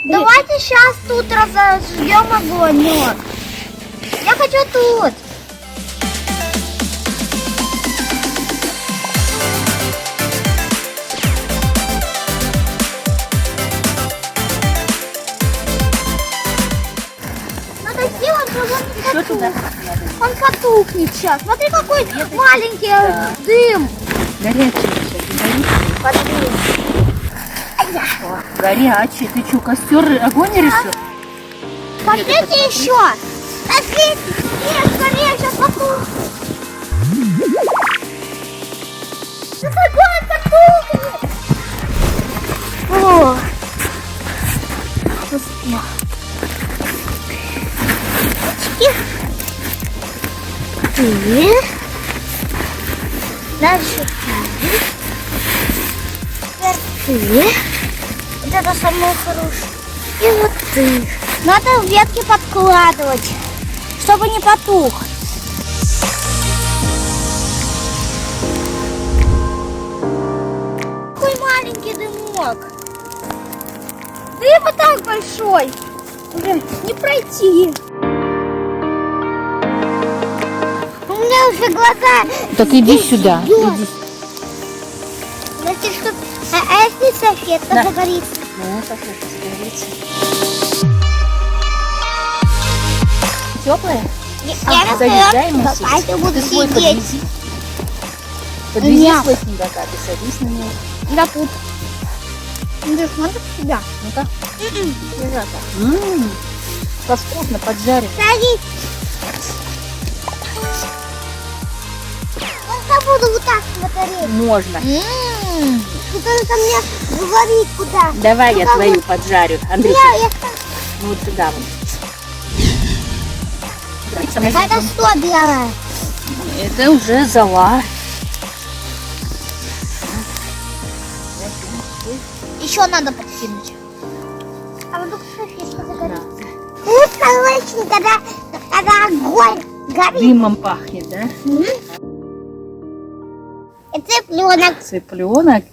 Давайте сейчас тут разожгем огонь. Вот. Я хочу тут. Надо сделать, чтобы он потух. Он потухнет сейчас. Смотри, какой маленький дым. Горячий сейчас, горячий. Горячий. Ты что, костер, огонь решил? Смотрите еще. Смотрите, скорее, сейчас потухнет. Сейчас огонь потухнет. О, успел. Ты. Дальше ты. Вот это самое хорошее. И вот ты. Надо ветки подкладывать, чтобы не потух. Какой маленький дымок. Дым и так большой. Не пройти. У меня уже глаза. Так иди сюда. Иди. Значит, что... А если салфетка Да. загорится? Ну, салфетка загорится. Теплая? Я Заезжай, мы давайте буду Ты свой сидеть. подвези. Подвези Нет. свой снегака, ты садись на него. Я тут. Андрюш, надо себя. Ну-ка. Как вкусно, поджарить. Садись. Я буду вот так смотреть. Можно. Ты только мне говори, куда. Давай я Куда твою вы- поджарю. Андрюша, Я ну вот сюда вот. Это что белое? Это уже зола. Еще надо подкинуть. А вдруг салфетка загорится? Вкусно очень, когда огонь горит. Дымом пахнет, да? И цыпленок. Цыпленок.